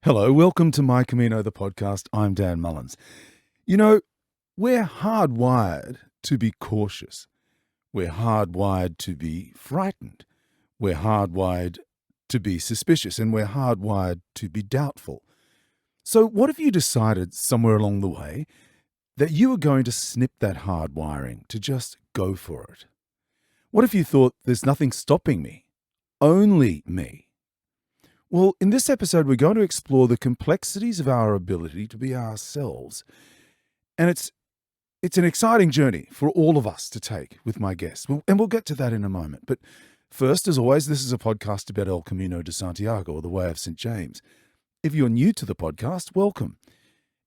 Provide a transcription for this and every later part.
Hello, welcome to My Camino, the podcast. I'm Dan Mullins. You know, we're hardwired to be cautious. We're hardwired to be frightened. We're hardwired to be suspicious, and we're hardwired to be doubtful. So what if you decided somewhere along the way that you were going to snip that hardwiring, to just go for it? What if you thought there's nothing stopping me, only me? Well, in this episode, we're going to explore the complexities of our ability to be ourselves. And it's an exciting journey for all of us to take with my guests. And we'll get to that in a moment. But first, as always, this is a podcast about El Camino de Santiago, or the Way of St. James. If you're new to the podcast, welcome.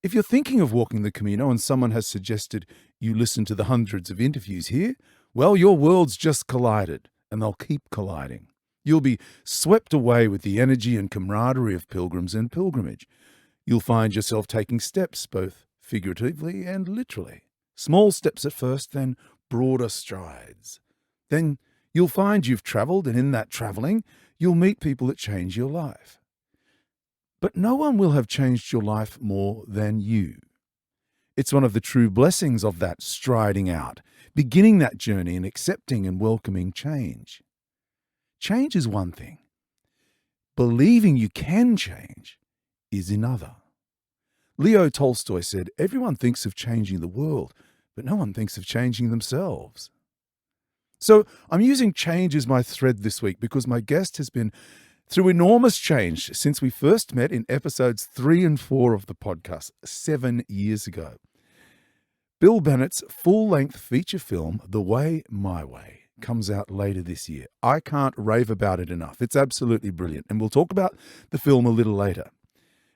If you're thinking of walking the Camino and someone has suggested you listen to the hundreds of interviews here, well, your worlds just collided, and they'll keep colliding. You'll be swept away with the energy and camaraderie of pilgrims and pilgrimage. You'll find yourself taking steps, both figuratively and literally. Small steps at first, then broader strides. Then you'll find you've traveled, and in that traveling, you'll meet people that change your life. But no one will have changed your life more than you. It's one of the true blessings of that striding out, beginning that journey and accepting and welcoming change. Change is one thing. Believing you can change is another. Leo Tolstoy said, "Everyone thinks of changing the world, but no one thinks of changing themselves." So I'm using change as my thread this week because my guest has been through enormous change since we first met in episodes 3 and 4 of the podcast 7 years ago. Bill Bennett's full-length feature film, The Way, My Way, comes out later this year. I can't rave about it enough. It's absolutely brilliant. And we'll talk about the film a little later.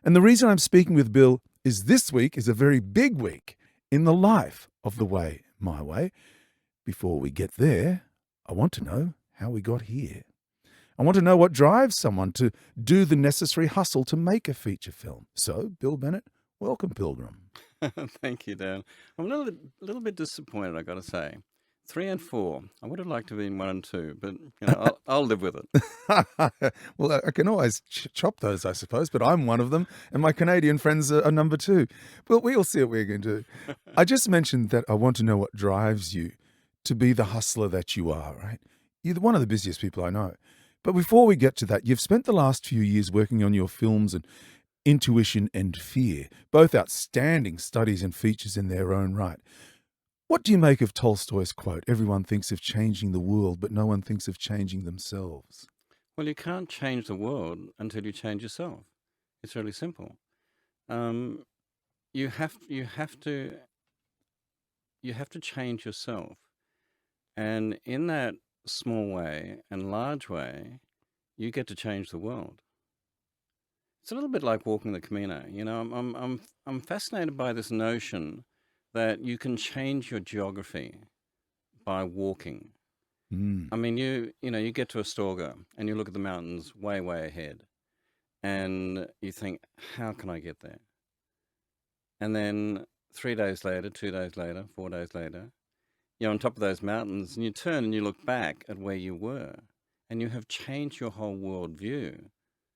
And the reason I'm speaking with Bill is this week is a very big week in the life of The Way, My Way. Before we get there, I want to know how we got here. I want to know what drives someone to do the necessary hustle to make a feature film. So, Bill Bennett, welcome, Pilgrim. Thank you, Dan. I'm a little bit disappointed, I got to say. 3 and 4. I would have liked to be in 1 and 2, but I'll live with it. Well, I can always chop those, I suppose, but I'm one of them, and my Canadian friends are number 2. Well, we'll see what we're going to do. I just mentioned that I want to know what drives you to be the hustler that you are, right? You're one of the busiest people I know. But before we get to that, you've spent the last few years working on your films and Intuition and Fear, both outstanding studies and features in their own right. What do you make of Tolstoy's quote, "Everyone thinks of changing the world, but no one thinks of changing themselves"? Well, you can't change the world until you change yourself. It's really simple. Um, you have to change yourself, and in that small way and large way, you get to change the world. It's a little bit like walking the Camino. You know, I'm fascinated by this notion that you can change your geography by walking. I mean, you get to Astorga and you look at the mountains way, way ahead, and you think, how can I get there? And then 3 days later, 2 days later, 4 days later, you're on top of those mountains, and you turn and you look back at where you were, and you have changed your whole worldview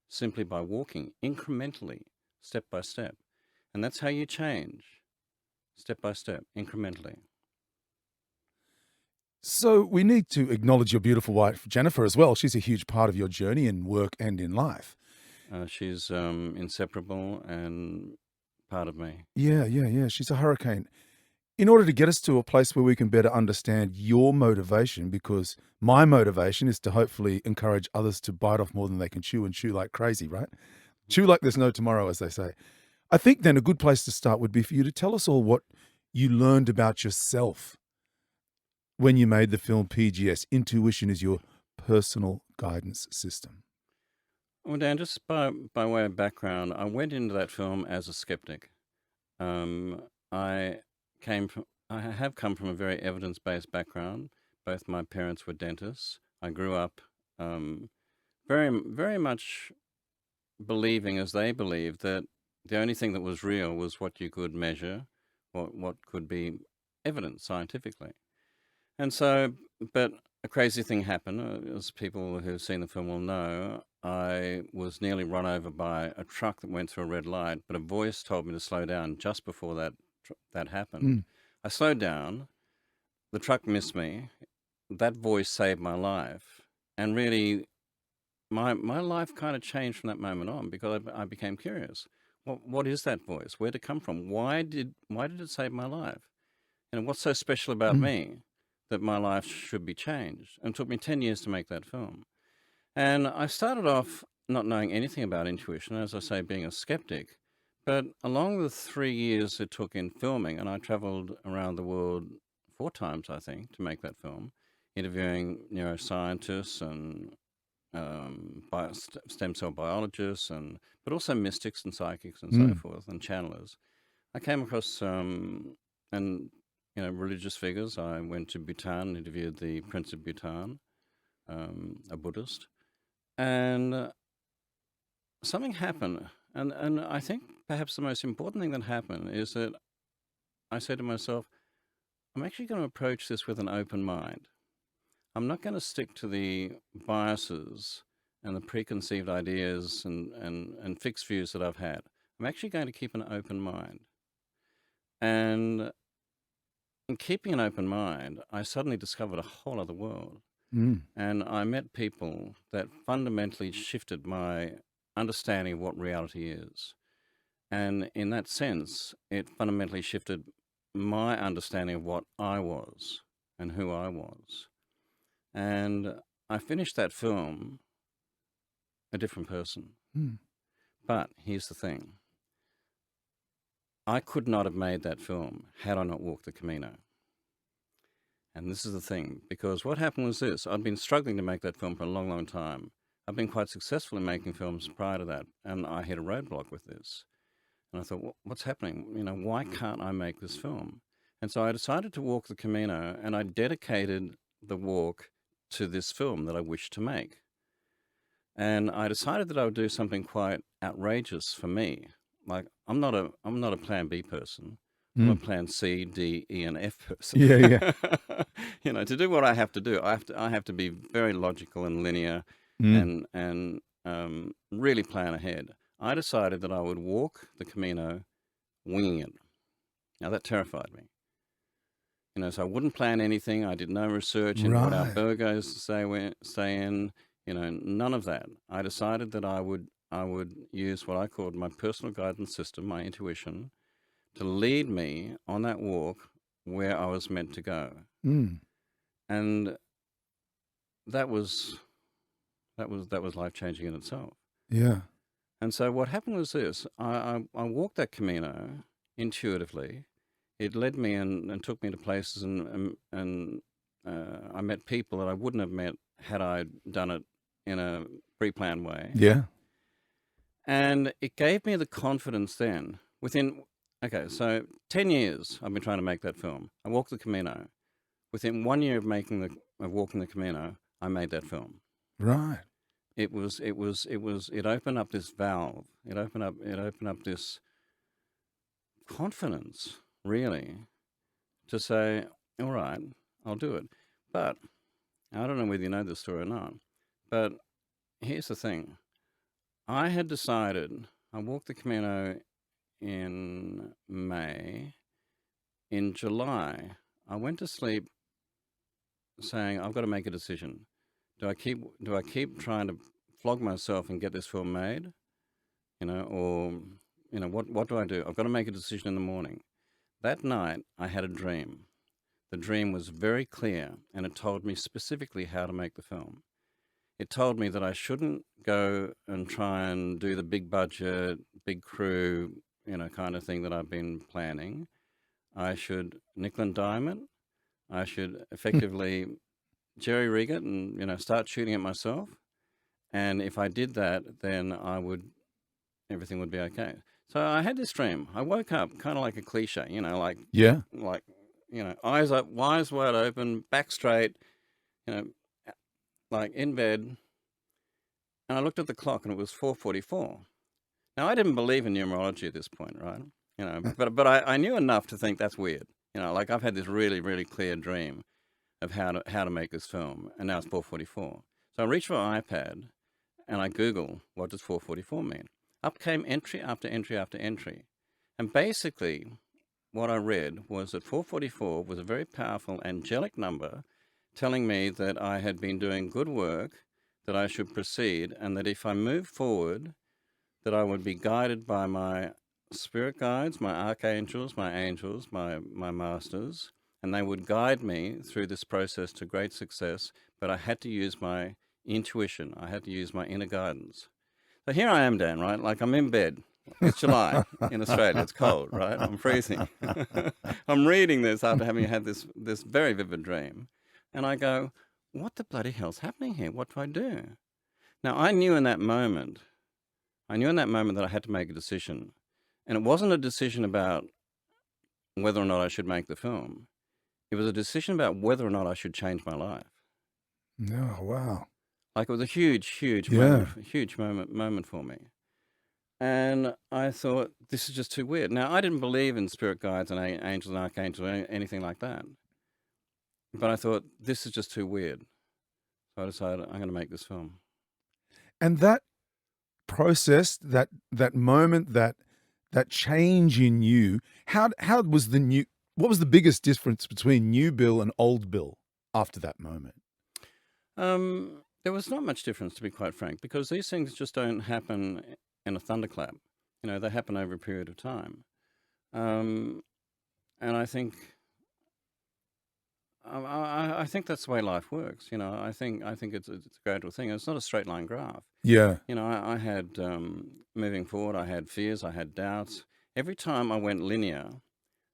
simply by walking incrementally, step by step. And that's how you change, step by step, incrementally. So we need to acknowledge your beautiful wife, Jennifer, as well. She's a huge part of your journey in work and in life. She's inseparable and part of me. Yeah. She's a hurricane. In order to get us to a place where we can better understand your motivation, because my motivation is to hopefully encourage others to bite off more than they can chew and chew like crazy, right? Chew like there's no tomorrow, as they say. I think then a good place to start would be for you to tell us all what you learned about yourself when you made the film PGS. Intuition is your personal guidance system. Well, Dan, just by way of background, I went into that film as a skeptic. I have come from a very evidence-based background. Both my parents were dentists. I grew up very, very much believing, as they believed, that the only thing that was real was what you could measure, what could be evidence scientifically. And so, but a crazy thing happened. As people who've seen the film will know, I was nearly run over by a truck that went through a red light, but a voice told me to slow down just before that happened. Mm. I slowed down. The truck missed me. That voice saved my life. And really, my life kind of changed from that moment on because I became curious. What is that voice? Where'd it come from? Why did it save my life? And what's so special about Mm. me that my life should be changed? And it took me 10 years to make that film. And I started off not knowing anything about intuition, as I say, being a skeptic. But along the 3 years it took in filming, and I traveled around the world 4 times, I think, to make that film, interviewing neuroscientists and stem cell biologists, but also mystics and psychics and so forth, and channelers. I came across religious figures. I went to Bhutan, interviewed the Prince of Bhutan, a Buddhist, and something happened. And I think perhaps the most important thing that happened is that I said to myself, I'm actually going to approach this with an open mind. I'm not going to stick to the biases and the preconceived ideas and fixed views that I've had. I'm actually going to keep an open mind. And in keeping an open mind, I suddenly discovered a whole other world. Mm. And I met people that fundamentally shifted my understanding of what reality is. And in that sense, it fundamentally shifted my understanding of what I was and who I was. And I finished that film a different person. Mm. But here's the thing. I could not have made that film had I not walked the Camino. And this is the thing, because what happened was this. I'd been struggling to make that film for a long, long time. I've been quite successful in making films prior to that, and I hit a roadblock with this. And I thought, what's happening? Why can't I make this film? And so I decided to walk the Camino, and I dedicated the walk to this film that I wished to make. And I decided that I would do something quite outrageous for me. Like, I'm not a plan B person. I'm a plan C, D, E, and F person. Yeah. To do what I have to do, I have to be very logical and linear, and really plan ahead. I decided that I would walk the Camino winging it. Now, that terrified me. So I wouldn't plan anything. I did no research into what our Right. burgos say in, none of that. I decided that I would use what I called my personal guidance system, my intuition, to lead me on that walk where I was meant to go. Mm. And that was life-changing in itself. Yeah. And so what happened was this. I walked that Camino intuitively. It led me and took me to places, and I met people that I wouldn't have met had I done it in a pre-planned way. Yeah. And it gave me the confidence then. So 10 years I've been trying to make that film. I walked the Camino. Within 1 year of walking the Camino, I made that film. Right. It opened up this valve. It opened up this confidence, really, to say, all right, I'll do it. But I don't know whether you know this story or not, but here's the thing. I had decided, I walked the Camino in May. In July, I went to sleep saying, I've got to make a decision. Do I keep trying to flog myself and get this film made? Or what do I do? I've got to make a decision in the morning. That night, I had a dream. The dream was very clear, and it told me specifically how to make the film. It told me that I shouldn't go and try and do the big budget, big crew, kind of thing that I've been planning. I should nickel and dime it. I should effectively jerry rig it and start shooting it myself. And if I did that, then everything would be okay. So I had this dream. I woke up kind of like a cliche, Yeah. eyes up, eyes wide open, back straight, like in bed. And I looked at the clock and it was 4:44. Now I didn't believe in numerology at this point, right? But I knew enough to think that's weird. Like I've had this really, really clear dream. of how to make this film, and now it's 444. So I reach for my iPad and I Google, what does 444 mean? Up came entry after entry after entry. And basically, what I read was that 444 was a very powerful angelic number telling me that I had been doing good work, that I should proceed, and that if I moved forward, that I would be guided by my spirit guides, my archangels, my angels, my masters, and they would guide me through this process to great success, but I had to use my intuition. I had to use my inner guidance. So here I am, Dan, right? Like I'm in bed. It's July in Australia. It's cold, right? I'm freezing. I'm reading this after having had this very vivid dream. And I go, what the bloody hell's happening here? What do I do? Now, I knew in that moment that I had to make a decision. And it wasn't a decision about whether or not I should make the film. It was a decision about whether or not I should change my life. No, wow. Like it was a huge Yeah. moment for me. And I thought, this is just too weird. Now, I didn't believe in spirit guides and angels and archangels or anything like that. But I thought, this is just too weird. So I decided I'm going to make this film. And that process, that moment, that change in you, how was what was the biggest difference between new Bill and old Bill after that moment? There was not much difference, to be quite frank, because these things just don't happen in a thunderclap. You know, they happen over a period of time. And I think I think that's the way life works. You know, I think it's a gradual thing. It's not a straight line graph. Yeah. You know, I had moving forward, I had fears, I had doubts. Every time I went linear,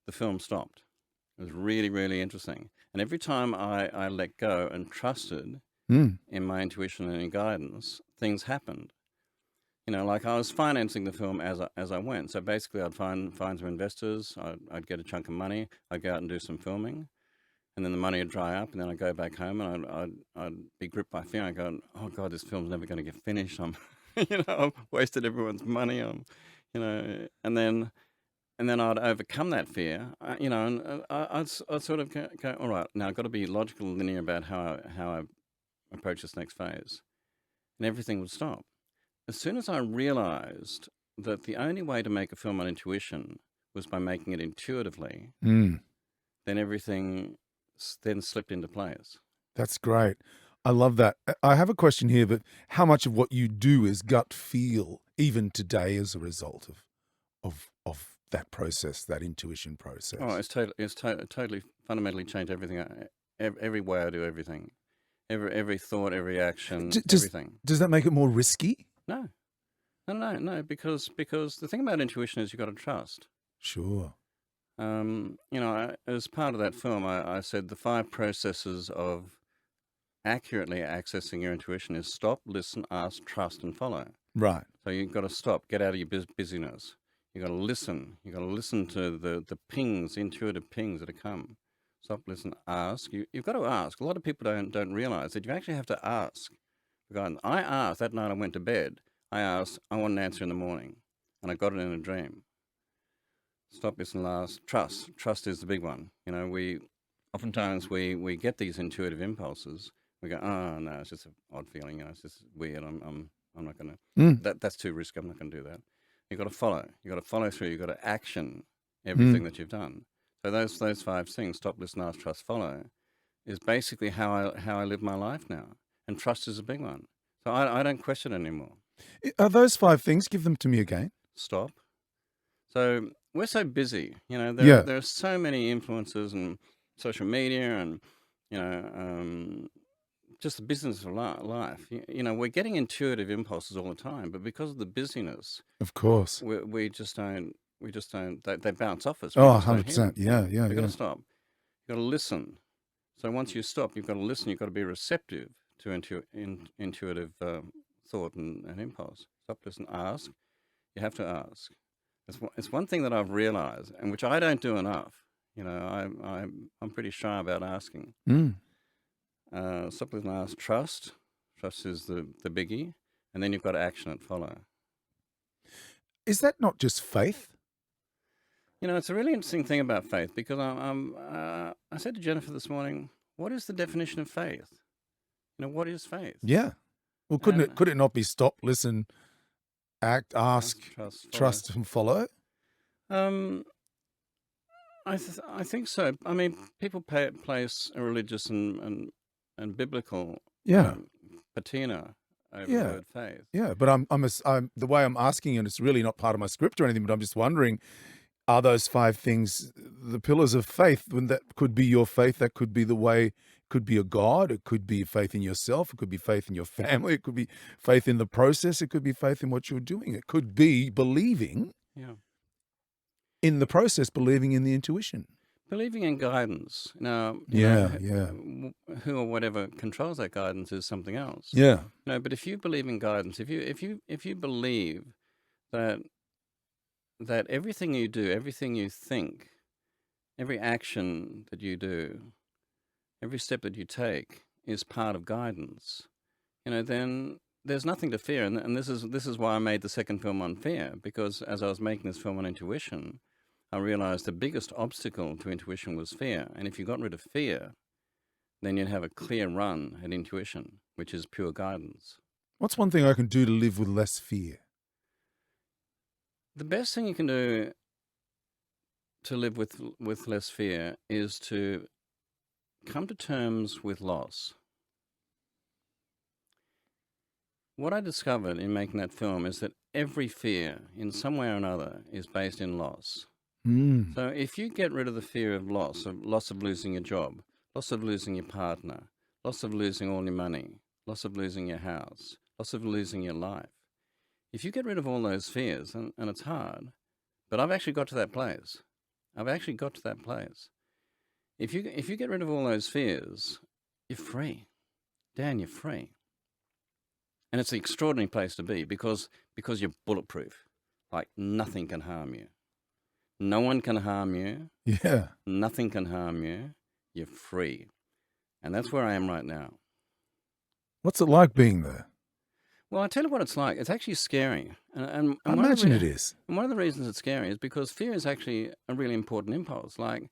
the film stopped. It was really, really interesting. And every time I let go and trusted in my intuition and in guidance, things happened. You know, like I was financing the film as I went. So basically, I'd find some investors. I'd get a chunk of money. I'd go out and do some filming, and then the money would dry up. And then I'd go back home, and I'd be gripped by fear. I'd go, "Oh God, this film's never going to get finished. I've wasted everyone's money. And then I'd overcome that fear. And I'd sort of go, all right, now I've got to be logical and linear about how I approach this next phase, and everything would stop. As soon as I realized that the only way to make a film on intuition was by making it intuitively, then everything then slipped into place. That's great. I love that. I have a question here, but how much of what you do is gut feel, even today, as a result of that process, that intuition process? Oh, it's totally fundamentally changed everything. Every way I do everything, every thought, every action, everything. Does that make it more risky? No, because the thing about intuition is you've got to trust. Sure. As part of that film, I said the 5 processes of accurately accessing your intuition is stop, listen, ask, trust, and follow. Right. So you've got to stop, get out of your busyness. You've got to listen. You've got to listen to the pings, intuitive pings that come. Stop, listen, ask. You've got to ask. A lot of people don't realize that you actually have to ask. I asked that night I went to bed. I asked, I want an answer in the morning. And I got it in a dream. Stop, listen, ask, trust. Trust is the big one. You know, oftentimes we get these intuitive impulses. We go, oh no, it's just an odd feeling. You know, it's just weird. I'm not going to. That's too risky. I'm not going to do that. You've got to follow. You've got to follow through. You've got to action everything that you've done. So those 5 things, stop, listen, ask, trust, follow, is basically how I live my life now. And trust is a big one. So I don't question it anymore. Are those 5 things? Give them to me again. Stop. So we're so busy. You know, there are so many influences and social media and, just the business of life. You know, we're getting intuitive impulses all the time, but because of the busyness, of course, we just don't. They bounce off us. Oh, 100%. Yeah. You've got to stop. You've got to listen. So once you stop, you've got to listen. You've got to be receptive to intuitive thought and impulse. Stop, listen, ask. You have to ask. It's one thing that I've realized, and which I don't do enough. You know, I'm pretty shy about asking. Stop, listen, ask. Trust. Trust is the biggie, and then you've got action and follow. Is that not just faith? You know, it's a really interesting thing about faith, because I said to Jennifer this morning, what is the definition of faith? What is faith? Yeah. Well, And could it not be stop, listen, act, ask, trust, follow. trust, and follow? Um, I think so. I mean, people place a religious and biblical Yeah. patina over the Yeah. word faith. Yeah. But I'm the way I'm asking, and it's really not part of my script or anything, but I'm just wondering, are those 5 things the pillars of faith? When that could be your faith, that could be the way, could be a God, it could be faith in yourself, it could be faith in your family, it could be faith in the process, it could be faith in what you're doing, it could be believing Yeah. in the process, believing in the intuition. Believing in guidance. Now, Yeah. who or whatever controls that guidance is something else. Yeah. But if you believe in guidance, if you believe that everything you do, everything you think, every action that you do, every step that you take is part of guidance, then there's nothing to fear. And this is why I made the second film on fear, because as I was making this film on intuition, I realized the biggest obstacle to intuition was fear. And if you got rid of fear, then you'd have a clear run at intuition, which is pure guidance. What's one thing I can do to live with less fear? The best thing you can do to live with less fear is to come to terms with loss. What I discovered in making that film is that every fear, in some way or another, is based in loss. Mm. So if you get rid of the fear of loss of losing your job, loss of losing your partner, loss of losing all your money, loss of losing your house, loss of losing your life, if you get rid of all those fears, and it's hard, but I've actually got to that place. If you get rid of all those fears, you're free. Dan, you're free. And it's an extraordinary place to be because you're bulletproof. Like nothing can harm you. No one can harm you. Yeah. Nothing can harm you. You're free. And that's where I am right now. What's it like being there? Well, I tell you what it's like. It's actually scary. And I imagine it is. And one of the reasons it's scary is because fear is actually a really important impulse. Like,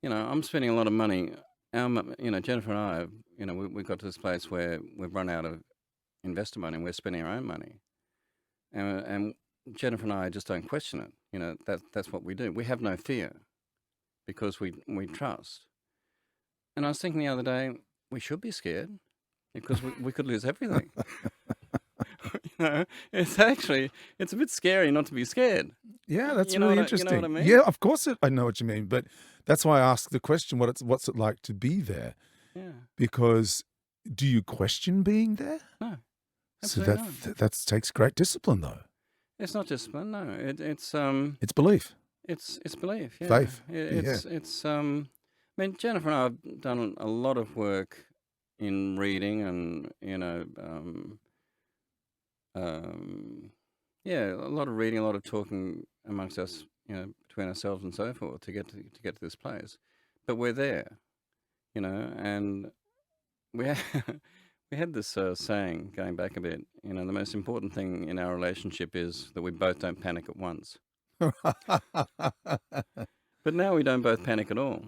I'm spending a lot of money. Jennifer and I, we got to this place where we've run out of investor money and we're spending our own money. And Jennifer and I just don't question it. That's what we do. We have no fear because we trust. And I was thinking the other day, we should be scared because we could lose everything. It's a bit scary not to be scared. Yeah, that's You know really what I interesting. mean? Yeah, of course I know what you mean, but that's why I asked the question, what's it like to be there? Yeah. Because do you question being there? No. So Absolutely not. that takes great discipline, though. It's not discipline, no. It's belief. It's belief, yeah. Faith. It's I mean, Jennifer and I have done a lot of work in reading and a lot of reading, a lot of talking amongst us, between ourselves and so forth to get to this place. But we're there, and we we had this saying going back a bit. The most important thing in our relationship is that we both don't panic at once. But now we don't both panic at all.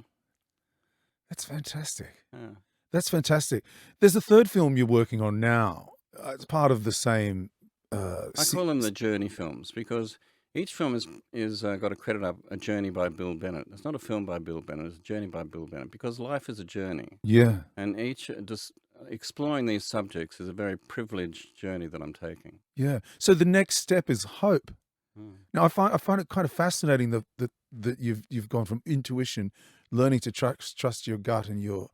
That's fantastic. Yeah. That's fantastic. There's a third film you're working on now. It's part of the same. I call them the journey films because each film is got a credit up a journey by Bill Bennett. It's not a film by Bill Bennett. It's a journey by Bill Bennett because life is a journey. Yeah. And each just exploring these subjects is a very privileged journey that I'm taking. Yeah. So the next step is hope. Mm. Now I find it kind of fascinating that you've gone from intuition, learning to trust your gut and your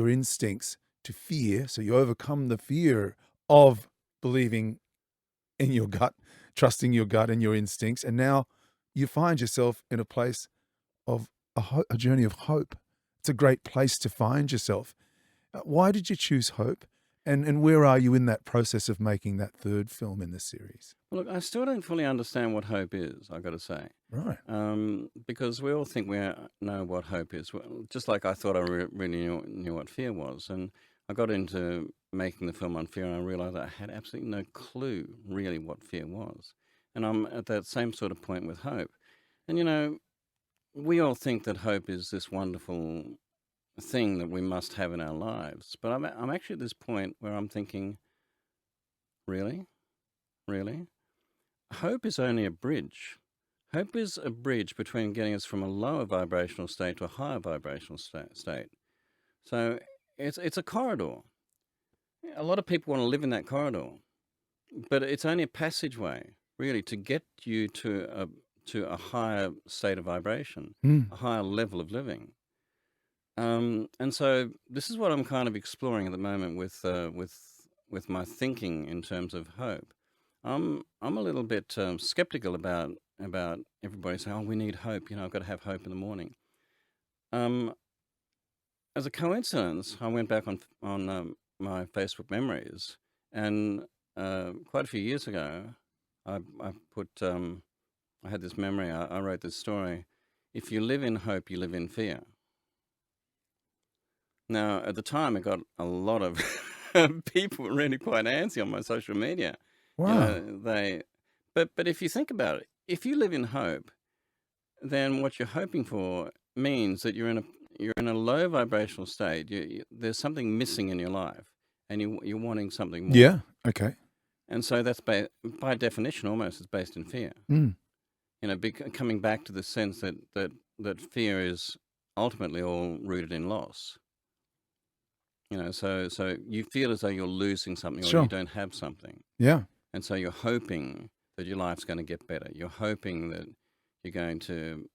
instincts, to fear. So you overcome the fear of believing in your gut, trusting your gut and your instincts, and now you find yourself in a place of a journey of hope. It's a great place to find yourself. Why did you choose hope? And where are you in that process of making that third film in this series? Well, look, I still don't fully understand what hope is, I've got to say. Right. Because we all think we know what hope is. Well, just like I thought I really knew what fear was. And I got into making the film on fear and I realized I had absolutely no clue really what fear was. And I'm at that same sort of point with hope. And, we all think that hope is this wonderful thing that we must have in our lives. But I'm actually at this point where I'm thinking, really? Really? Hope is only a bridge. Hope is a bridge between getting us from a lower vibrational state to a higher vibrational state. So it's a corridor. A lot of people want to live in that corridor, but it's only a passageway, really, to get you to a higher state of vibration, a higher level of living. And so this is what I'm kind of exploring at the moment with my thinking in terms of hope. I'm a little bit skeptical about everybody saying, "Oh, we need hope. I've got to have hope in the morning." As a coincidence, I went back on my Facebook memories, and quite a few years ago, I had this memory. I wrote this story. If you live in hope, you live in fear. Now, at the time, I got a lot of people really quite antsy on my social media. Wow. But if you think about it, if you live in hope, then what you're hoping for means that you're in a low vibrational state. There's something missing in your life, and you're wanting something more. Yeah. Okay. And so that's by definition almost it's based in fear. Coming back to the sense that fear is ultimately all rooted in loss. So you feel as though you're losing something or Sure. you don't have something. Yeah. And so you're hoping that your life's going to get better. You're hoping that you're going to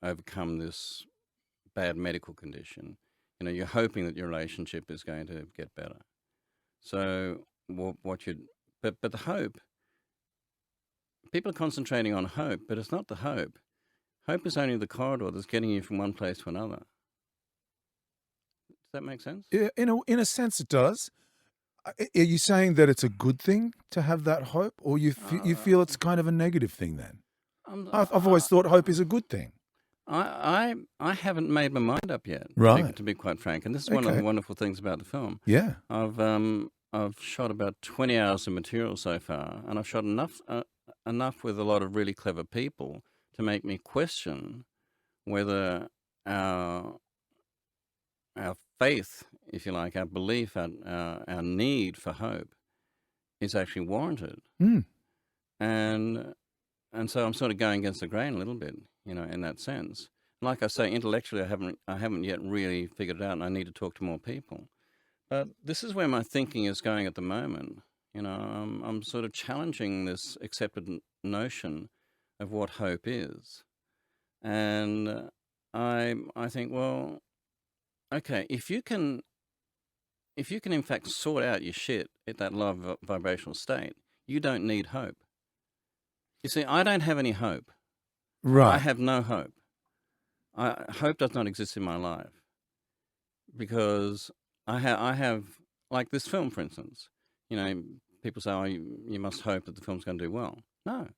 overcome this bad medical condition. You're hoping that your relationship is going to get better. So but the hope, people are concentrating on hope, but it's not the hope. Hope is only the corridor that's getting you from one place to another. Does that make sense? Yeah, in a sense, it does. Are you saying that it's a good thing to have that hope, or you feel it's kind of a negative thing? Then I've always thought hope is a good thing. I haven't made my mind up yet, Right. to be quite frank. And this is one of the Okay. wonderful things about the film. Yeah. I've shot about 20 hours of material so far, and I've shot enough with a lot of really clever people to make me question whether our faith, if you like, our belief, our need for hope is actually warranted. And so I'm sort of going against the grain a little bit, in that sense. Like I say, intellectually, I haven't yet really figured it out, and I need to talk to more people. But this is where my thinking is going at the moment. I'm sort of challenging this accepted notion of what hope is, and I think, well, okay, if you can in fact sort out your shit at that low vibrational state, you don't need hope. You see, I don't have any hope. Right. I have no hope. Hope does not exist in my life because I have, like this film, for instance. People say, "Oh, you must hope that the film's going to do well." No,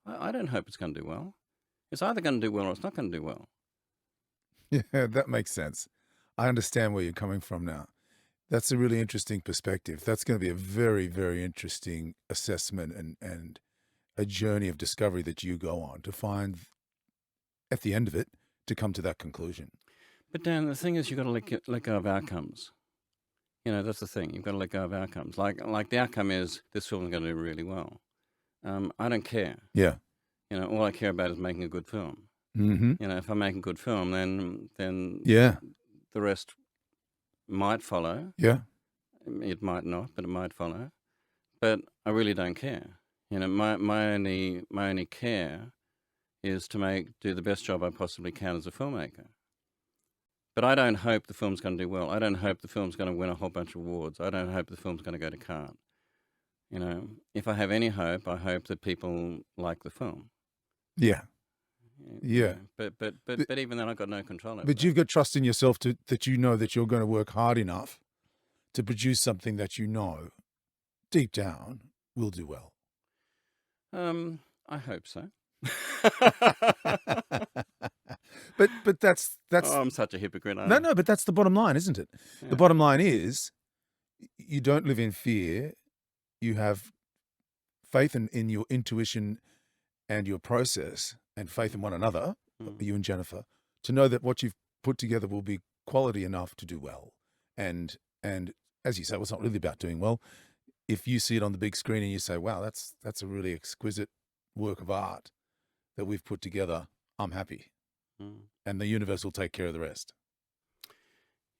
I don't hope it's going to do well. It's either going to do well or it's not going to do well. Yeah, that makes sense. I understand where you're coming from now. That's a really interesting perspective. That's going to be a very, very interesting assessment and a journey of discovery that you go on to find, at the end of it, to come to that conclusion. But Dan, the thing is, you've got to let go of outcomes. That's the thing. You've got to let go of outcomes. Like the outcome is this film's going to do really well. I don't care. Yeah. All I care about is making a good film. Mm-hmm. If I make a good film, then Yeah. the rest might follow. Yeah. It might not, but it might follow. But I really don't care. My only care is to do the best job I possibly can as a filmmaker. But I don't hope the film's going to do well. I don't hope the film's going to win a whole bunch of awards. I don't hope the film's going to go to Cannes. If I have any hope, I hope that people like the film. Yeah. Yeah. But even then, I've got no control over But that. you've got trust in yourself that you know that you're going to work hard enough to produce something that you know deep down will do well. I hope so. But that's Oh, I'm such a hypocrite. no, but that's the bottom line, isn't it? Yeah. The bottom line is you don't live in fear. You have faith in your intuition and your process, and faith in one another, you and Jennifer, to know that what you've put together will be quality enough to do well. And as you say, well, it's not really about doing well. If you see it on the big screen and you say, wow, that's a really exquisite work of art that we've put together, I'm happy. And the universe will take care of the rest.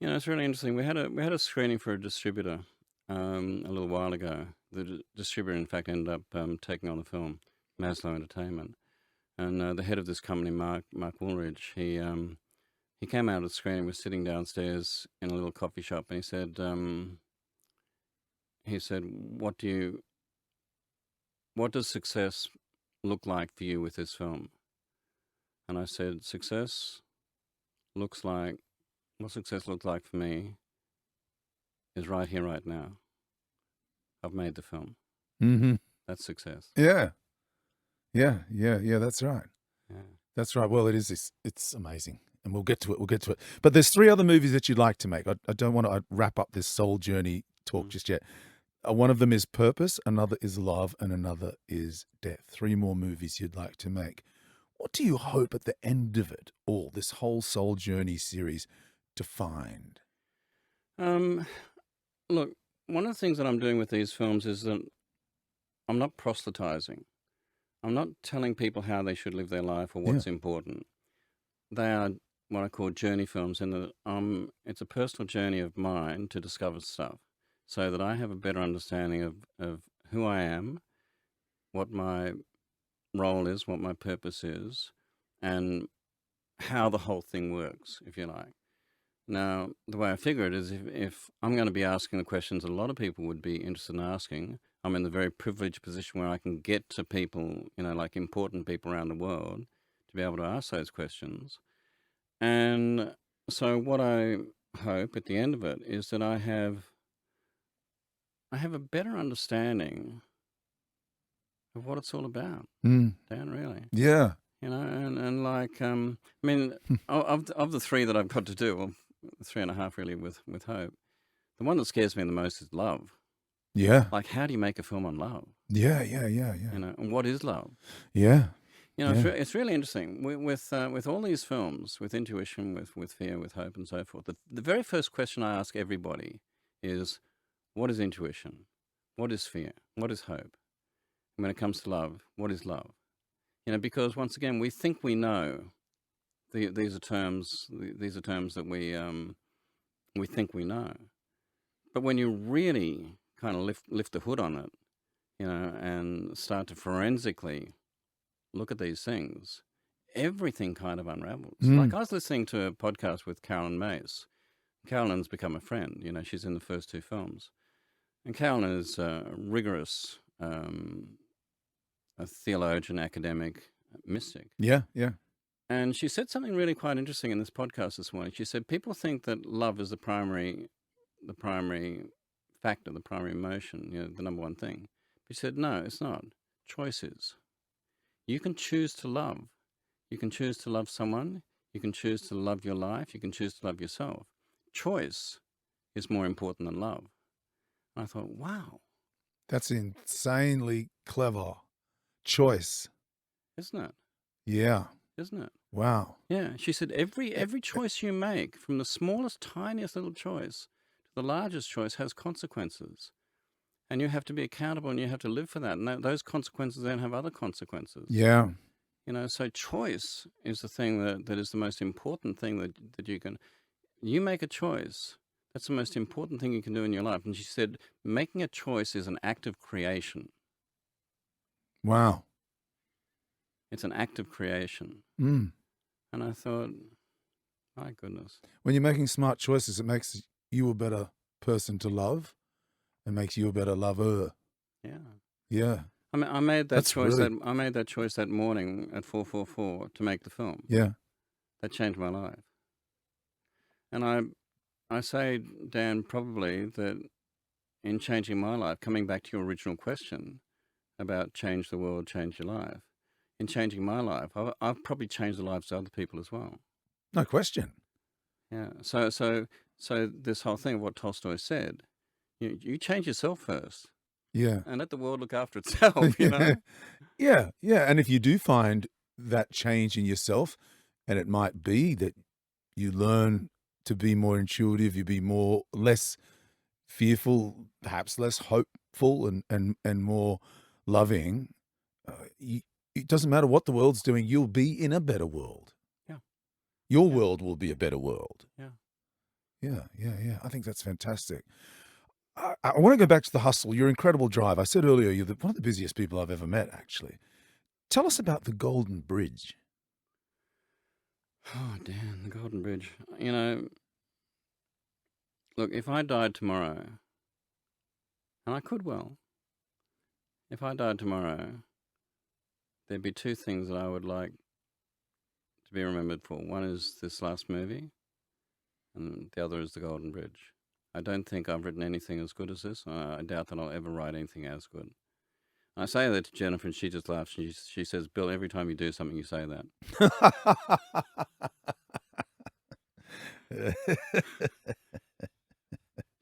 It's really interesting. We had a screening for a distributor a little while ago. The distributor, in fact, ended up taking on the film, Maslow Entertainment. And the head of this company, Mark Woolridge, he came out of the screening, was sitting downstairs in a little coffee shop, and he said, what does success look like for you with this film? And I said, what success looks like for me is right here, right now. I've made the film. Mm-hmm. That's success. Yeah. That's right. Yeah. That's right. Well, it's amazing. And we'll get to it. But there's 3 other movies that you'd like to make. I don't want to wrap up this soul journey talk just yet. One of them is Purpose, another is Love, and another is Death. 3 more movies you'd like to make. What do you hope at the end of it all, this whole soul journey series, to find? Look, one of the things that I'm doing with these films is that I'm not proselytizing. I'm not telling people how they should live their life or what's important. They are what I call journey films, in that it's a personal journey of mine to discover stuff, so that I have a better understanding of who I am, what my role is, what my purpose is, and how the whole thing works, if you like. Now, the way I figure it is, if I'm going to be asking the questions that a lot of people would be interested in asking, I'm in the very privileged position where I can get to people, like important people around the world, to be able to ask those questions. And so what I hope at the end of it is that I have a better understanding of what it's all about, Dan, really. Yeah. And like, of the 3 that I've got to do, well, 3.5 really with Hope, the one that scares me the most is love. Yeah. Like, how do you make a film on love? Yeah. And what is love? Yeah. It's really interesting with all these films, with intuition, with fear, with hope, and so forth. The very first question I ask everybody is, what is intuition? What is fear? What is hope? And when it comes to love, what is love? Because once again, we think we know. These are terms that we think we know. But when you really kind of lift the hood on it, and start to forensically look at these things, everything kind of unravels. Like, I was listening to a podcast with Carolyn Mace. Carolyn's become a friend. She's in the first 2 films. And Carolyn is a rigorous a theologian, academic, mystic. Yeah. And she said something really quite interesting in this podcast this morning. She said, people think that love is the primary factor, the primary emotion, the number one thing. But she said, no, it's not. Choice is. You can choose to love. You can choose to love someone. You can choose to love your life. You can choose to love yourself. Choice is more important than love. And I thought, wow. That's insanely clever. Choice. Isn't it? Yeah. Isn't it? Wow. Yeah. She said every choice you make, from the smallest, tiniest little choice to the largest choice, has consequences. And you have to be accountable, and you have to live for that. And those consequences then have other consequences. Yeah. So choice is the thing that is the most important thing that you can... You make a choice. That's the most important thing you can do in your life. And she said, making a choice is an act of creation. Wow. It's an act of creation. And I thought, my goodness. When you're making smart choices, it makes you a better person to love and makes you a better lover. Yeah. Yeah. I made that choice. Really... I made that choice that morning at 4:44 to make the film. Yeah. That changed my life. And I say, Dan, probably that in changing my life, coming back to your original question about change the world, change your life, in changing my life, I've probably changed the lives of other people as well. No question. Yeah. So this whole thing of what Tolstoy said, you change yourself first. Yeah. And let the world look after itself, Yeah. And if you do find that change in yourself, and it might be that you learn to be more intuitive, you be less fearful, perhaps less hopeful, and more loving. It doesn't matter what the world's doing, you'll be in a better world. Yeah. Your Yeah. world will be a better world. Yeah. Yeah. I think that's fantastic. I want to go back to the hustle, your incredible drive. I said earlier, you're one of the busiest people I've ever met, actually. Tell us about the Golden Bridge. Oh, Dan, the Golden Bridge. You know, look, if I died tomorrow, and I could well, if I died tomorrow, there'd be two things that I would like to be remembered for. One is this last movie, and the other is the Golden Bridge. I don't think I've written anything as good as this. I doubt that I'll ever write anything as good. I say that to Jennifer, and she just laughs. She says, "Bill, every time you do something, you say that."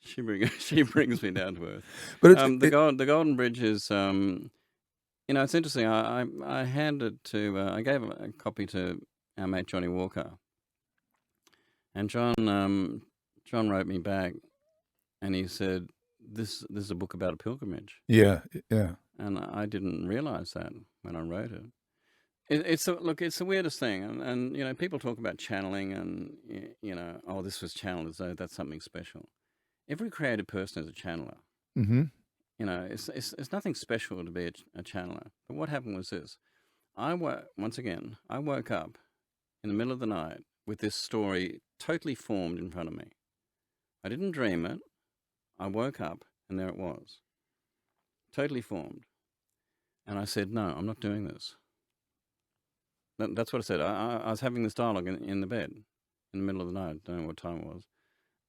She brings me down to earth. But The Golden Bridge is, it's interesting. I handed to, I gave a copy to our mate Johnny Walker, and John wrote me back, and he said, "This is a book about a pilgrimage." yeah. And I didn't realize that when I wrote it. It's the weirdest thing, and people talk about channeling, and oh, this was channeled as though that's something special. Every creative person is a channeler. Mm-hmm. It's nothing special to be a channeler. But what happened was this: I woke up in the middle of the night with this story totally formed in front of me. I didn't dream it. I woke up and there it was, totally formed. And I said, "No, I'm not doing this." That's what I said. I was having this dialogue in the bed in the middle of the night. I don't know what time it was.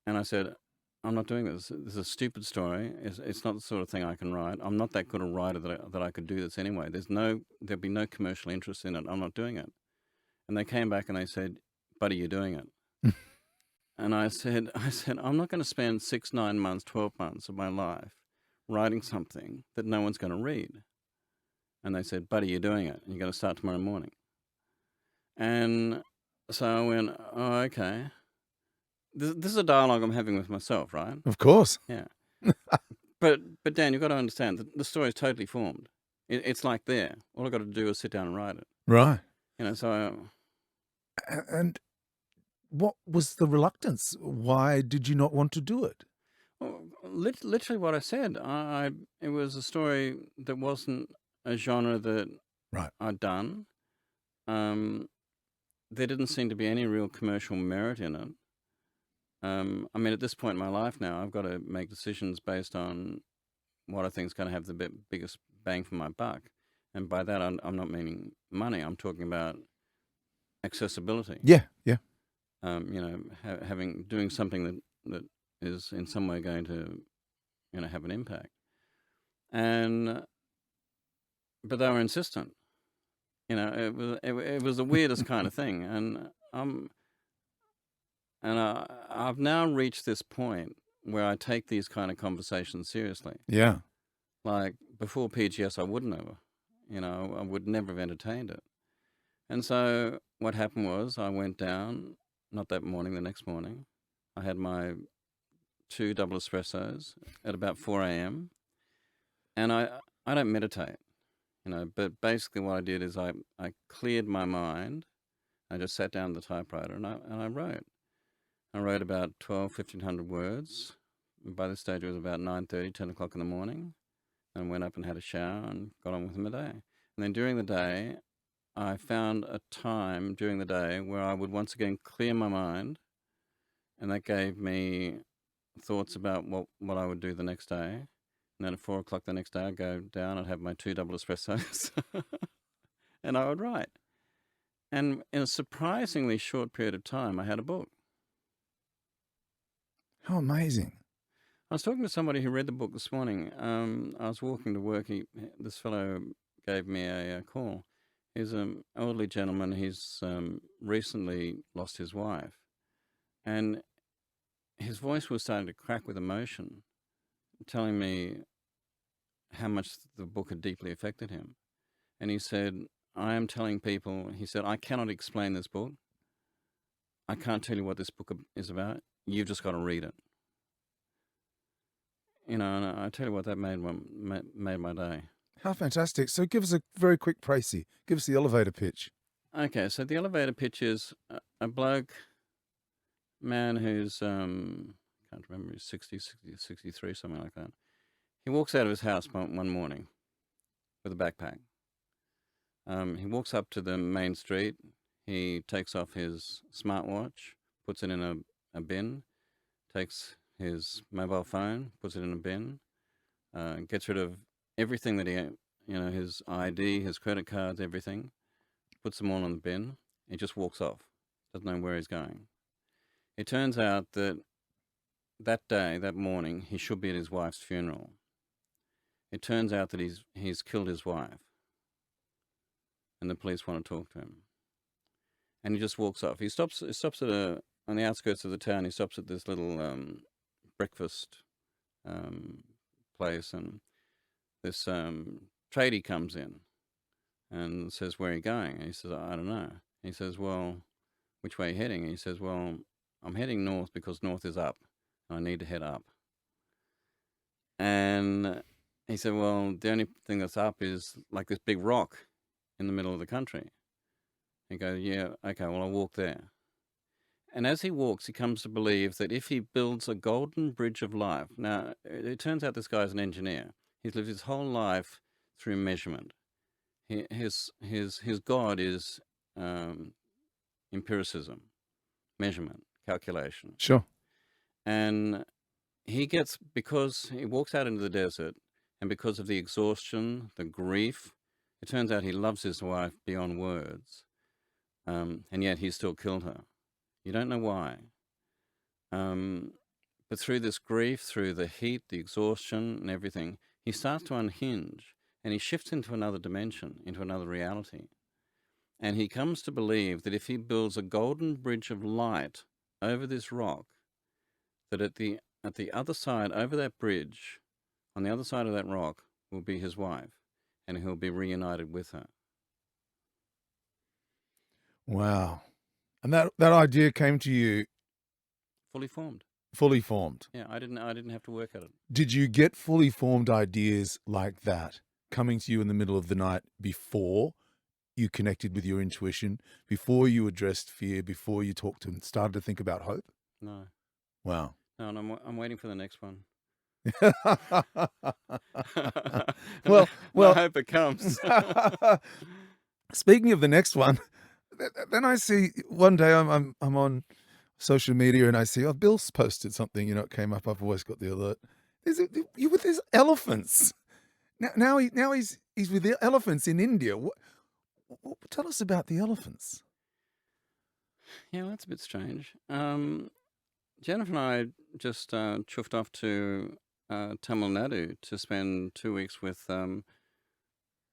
And I said, "I'm not doing this. This is a stupid story. It's not the sort of thing I can write. I'm not that good a writer that I could do this anyway. There'd be no commercial interest in it. I'm not doing it." And they came back and they said, "Buddy, you're doing it." And I said, "I'm not going to spend 6, 9 months, 12 months of my life writing something that no one's going to read." And they said, "Buddy, you're doing it. And you're going to start tomorrow morning." And so I went, "Oh, okay." This is a dialogue I'm having with myself, right? Of course. Yeah. But Dan, you've got to understand that the story is totally formed. It's like there. All I've got to do is sit down and write it. Right. So... And what was the reluctance? Why did you not want to do it? Well, literally what I said. It was a story that wasn't a genre that Right. I'd done. There didn't seem to be any real commercial merit in it. At this point in my life now, I've got to make decisions based on what I think is going to have the biggest bang for my buck. And by that, I'm not meaning money. I'm talking about accessibility. Yeah. Doing something that is in some way going to, have an impact. But they were insistent. It was the weirdest kind of thing. And I've now reached this point where I take these kind of conversations seriously. Yeah. Like before PGS, I wouldn't have. I would never have entertained it. And so what happened was I went down, not that morning, the next morning. I had my 2 double espressos at about 4 a.m. And I don't meditate, but basically what I did is I cleared my mind. I just sat down at the typewriter and I wrote. I wrote about 1,500 words. By this stage, it was about 9:30, 10 o'clock in the morning. And went up and had a shower and got on with my day. And then during the day, I found a time during the day where I would once again clear my mind. And that gave me thoughts about what I would do the next day. And then at 4 o'clock the next day, I'd go down, I'd have my 2 double espressos, and I would write. And in a surprisingly short period of time, I had a book. How amazing. I was talking to somebody who read the book this morning. I was walking to work. This fellow gave me a call. He's an elderly gentleman. He's recently lost his wife. And his voice was starting to crack with emotion, telling me how much the book had deeply affected him. And he said, "I am telling people," he said, "I cannot explain this book. I can't tell you what this book is about. You've just got to read it. And I tell you what, that made my day. How fantastic. So give us a very quick précis. Give us the elevator pitch. Okay, so the elevator pitch is a man who's, can't remember, he's 60, 63, something like that. He walks out of his house one morning with a backpack. He walks up to the main street. He takes off his smartwatch, puts it in a bin, takes his mobile phone, puts it in a bin, gets rid of everything that his ID, his credit cards, everything, puts them all in the bin. He just walks off, doesn't know where he's going. It turns out that that morning, he should be at his wife's funeral. It turns out that he's killed his wife, and the police want to talk to him. And he just walks off. He stops at on the outskirts of the town. He stops at this little breakfast place, and this tradie comes in and says, "Where are you going?" And he says, "I don't know." He says, "Well, which way are you heading?" And he says, "Well, I'm heading north because north is up. I need to head up." And he said, "Well, the only thing that's up is like this big rock in the middle of the country." He goes, "Yeah, okay, well, I'll walk there." And as he walks, he comes to believe that if he builds a golden bridge of life... Now, it turns out this guy's an engineer. He's lived his whole life through measurement. His God is empiricism, measurement, calculation. Sure. And because he walks out into the desert, and because of the exhaustion, the grief, it turns out he loves his wife beyond words. And yet he still killed her. You don't know why. But through this grief, through the heat, the exhaustion and everything, he starts to unhinge, and he shifts into another dimension, into another reality. And he comes to believe that if he builds a golden bridge of light over this rock, that at the other side, over that bridge, on the other side of that rock, will be his wife, and he'll be reunited with her. Wow. And that idea came to you Fully formed. fully formed. Yeah, I didn't have to work at it. Did you get fully formed ideas like that coming to you in the middle of the night before you connected with your intuition, before you addressed fear, before you talked and started to think about hope? No. Wow. No, and I'm waiting for the next one. Well, I hope it comes. Speaking of the next one, then I see one day I'm on social media and I see, Bill's posted something, it came up. I've always got the alert. You with these elephants. Now he's with the elephants in India. Tell us about the elephants. Yeah, well, that's a bit strange. Jennifer and I just chuffed off to Tamil Nadu to spend 2 weeks with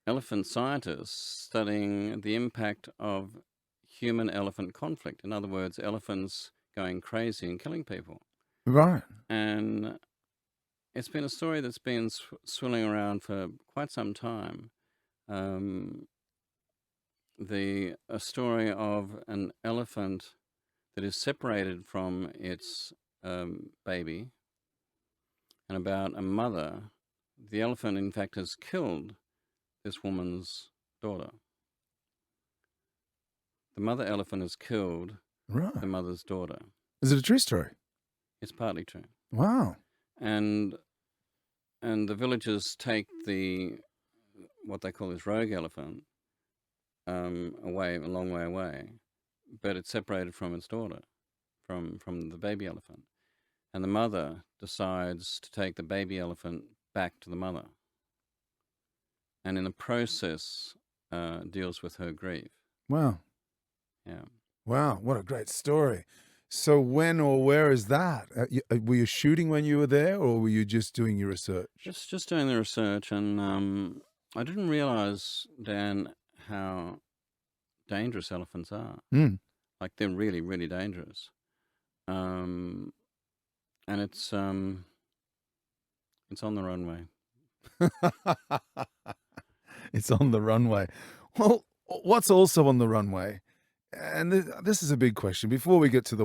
elephant scientists studying the impact of human-elephant conflict. In other words, elephants going crazy and killing people. Right. And it's been a story that's been swirling around for quite some time. A story of an elephant that is separated from its baby, and about a mother. The elephant, in fact, has killed this woman's daughter. The mother elephant has killed the mother's daughter. Is it a true story? It's partly true. Wow. And the villagers take what they call this rogue elephant away, a long way away, but it's separated from its daughter, from the baby elephant. And the mother decides to take the baby elephant back to the mother. And in the process, deals with her grief. Wow. Yeah. Wow. What a great story. So when or where is that? Were you shooting when you were there, or were you just doing your research? Just doing the research, and I didn't realize, Dan, how dangerous elephants are. Mm. Like, they're really, really dangerous. And it's on the runway. It's on the runway. Well, what's also on the runway and this is a big question. Before we get to the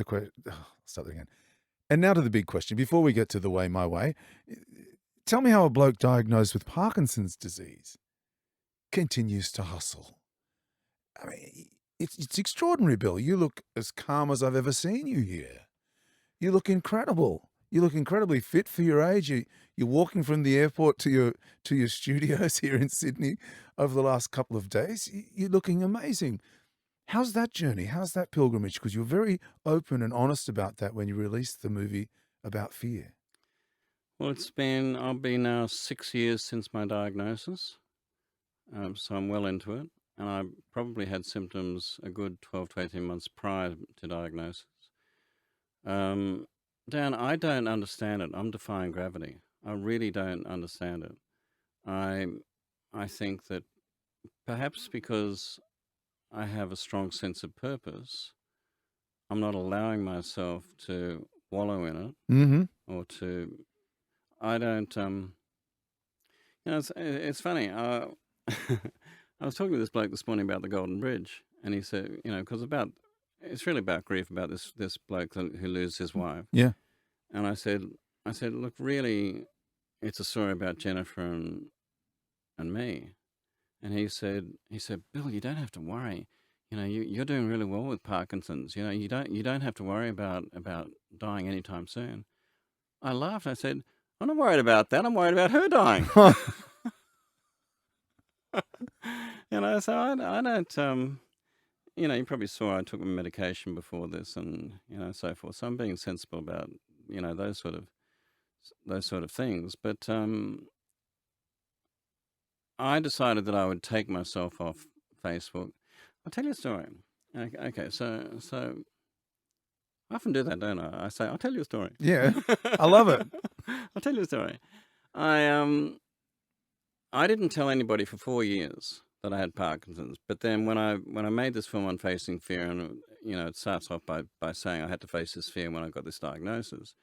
question, start that again. And now to the big question. Before we get to the way, my way, tell me how a bloke diagnosed with Parkinson's disease continues to hustle. I mean, it's extraordinary, Bill. You look as calm as I've ever seen you here. You look incredible. You look incredibly fit for your age. You're walking from the airport to your studios here in Sydney over the last couple of days. You're looking amazing. How's that journey? How's that pilgrimage? Because you're very open and honest about that when you released the movie about fear. Well, I'll be now 6 years since my diagnosis, so I'm well into it. And I probably had symptoms a good 12 to 18 months prior to diagnosis. Dan, I don't understand it. I'm defying gravity. I really don't understand it. I think that perhaps because I have a strong sense of purpose, I'm not allowing myself to wallow in it Mm-hmm. or to. I don't. It's funny. I was talking to this bloke this morning about the Golden Bridge, and he said, because it's really about grief about this bloke who loses his wife. Yeah. And I said, look, really, it's a story about Jennifer and me. And he said, Bill, you don't have to worry. You're doing really well with Parkinson's. You don't have to worry about dying anytime soon. I laughed. I said, I'm not worried about that. I'm worried about her dying. So I don't. You probably saw I took my medication before this, and so forth. So I'm being sensible about those sort of things. But I decided that I would take myself off Facebook. I'll tell you a story. Okay, so I often do that, don't I? I say, I'll tell you a story. Yeah, I love it. I'll tell you a story. I didn't tell anybody for 4 years that I had Parkinson's, but then when I made this film on facing fear, and it starts off by saying I had to face this fear when I got this diagnosis,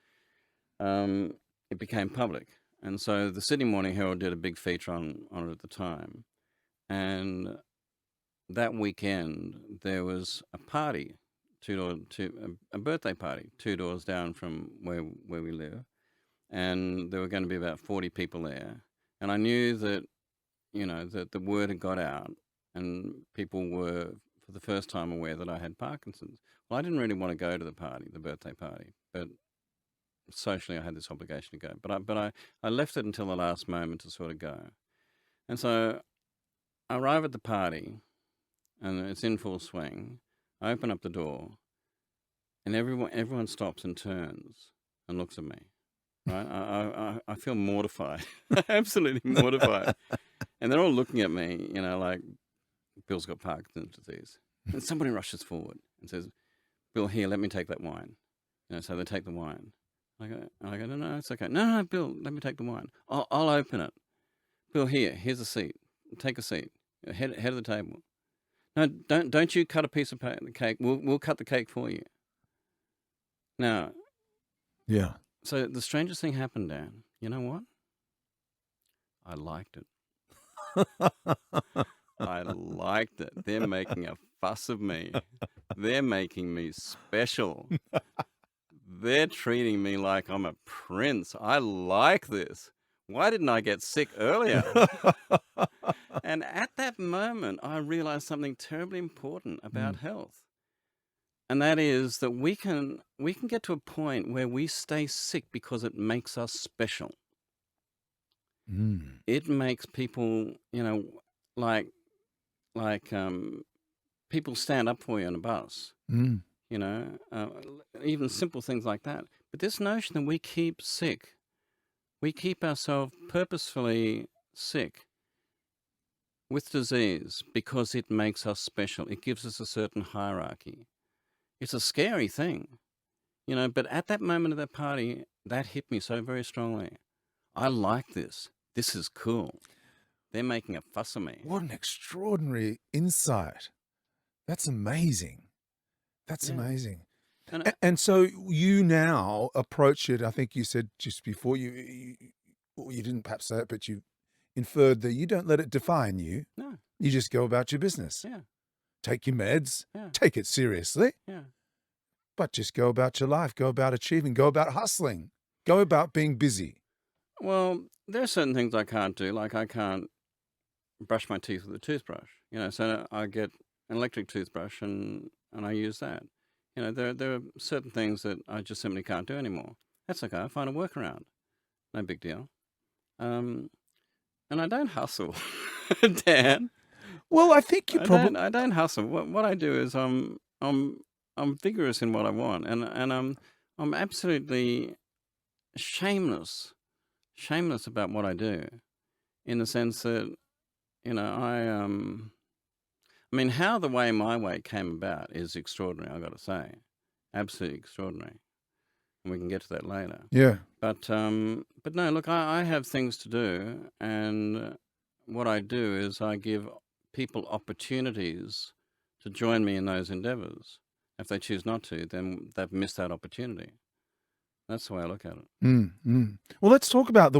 it became public, and so the Sydney Morning Herald did a big feature on it at the time, and that weekend there was a party, a birthday party 2 doors down from where we live, and there were going to be about 40 people there. And I knew that, that the word had got out and people were, for the first time, aware that I had Parkinson's. Well, I didn't really want to go to the birthday party, but socially I had this obligation to go. But I left it until the last moment to sort of go. And so I arrive at the party and it's in full swing. I open up the door and everyone stops and turns and looks at me. Right? I feel mortified, absolutely mortified. And they're all looking at me, like Bill's got Parkinson's disease. And somebody rushes forward and says, Bill, here, let me take that wine. So they take the wine. I go, no, it's okay. No, Bill, let me take the wine. I'll open it. Bill, here's a seat. Take a seat. Head of the table. No, don't you cut a piece of the cake. We'll cut the cake for you. Now. Yeah. So the strangest thing happened, Dan. You know what? I liked it. I liked it. They're making a fuss of me. They're making me special. They're treating me like I'm a prince. I like this. Why didn't I get sick earlier? And at that moment, I realized something terribly important about health. And that is that we can get to a point where we stay sick because it makes us special. It makes people, like people stand up for you on a bus. Even simple things like that. But this notion that we keep sick, we keep ourselves purposefully sick with disease because it makes us special. It gives us a certain hierarchy. It's a scary thing, but at that moment of that party, that hit me so very strongly. I like this. This is cool. They're making a fuss of me. What an extraordinary insight. That's amazing. That's amazing. And so you now approach it, I think you said just before you didn't perhaps say it, but you inferred that you don't let it define you. No. You just go about your business. Yeah. take your meds, Yeah. take it seriously, Yeah. but just go about your life, go about achieving, go about hustling, go about being busy. Well, there are certain things I can't do. Like I can't brush my teeth with a toothbrush. So I get an electric toothbrush and I use that. There are certain things that I just simply can't do anymore. That's okay. I find a workaround. No big deal. And I don't hustle, Dan. Well, I think you probably... I don't hustle. What I do is I'm vigorous in what I want, and I'm absolutely shameless about what I do, in the sense that I mean, how the way my way came about is extraordinary. I got to say, absolutely extraordinary, and we can get to that later. Yeah. But no, look, I have things to do, and what I do is I give people opportunities to join me in those endeavors. If they choose not to, then they've missed that opportunity. That's the way I look at it. Well, let's talk about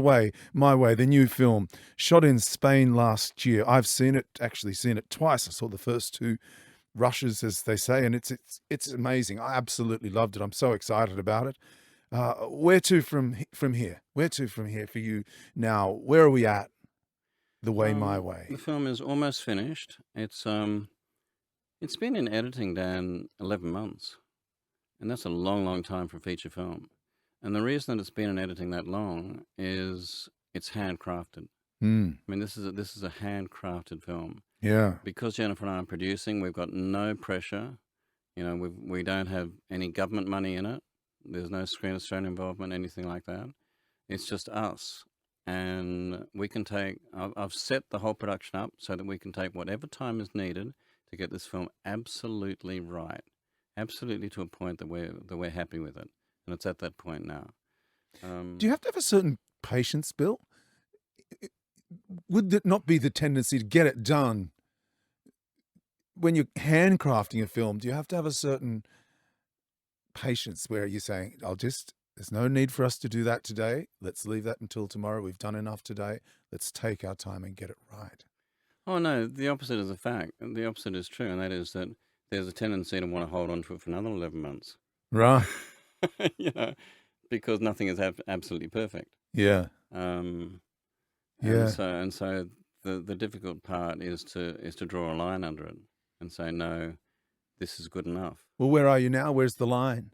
My Way, the new film, shot in Spain last year. I've actually seen it twice. I saw the first two rushes, as they say, and it's amazing. I absolutely loved it. I'm so excited about it. Where to from here? Where to from here for you now? Where are we at? My Way. The film is almost finished. It's been in editing, Dan, 11 months, and that's a long, long time for a feature film. And the reason that it's been in editing that long is it's handcrafted. I mean, this is a handcrafted film. Yeah. Because Jennifer and I are producing, we've got no pressure. We don't have any government money in it. There's no Screen Australia involvement, anything like that. It's just us. And we can I've set the whole production up so that we can take whatever time is needed to get this film absolutely right. Absolutely to a point that we're happy with it. And it's at that point now. Do you have to have a certain patience, Bill? Would it not be the tendency to get it done when you're handcrafting a film? Do you have to have a certain patience where you're saying, there's no need for us to do that today. Let's leave that until tomorrow. We've done enough today. Let's take our time and get it right. Oh, no, the opposite is a fact. The opposite is true, and that is that there's a tendency to want to hold on to it for another 11 months. Right. Because nothing is absolutely perfect. Yeah. And so the difficult part is to draw a line under it and say, no, this is good enough. Well, where are you now? Where's the line?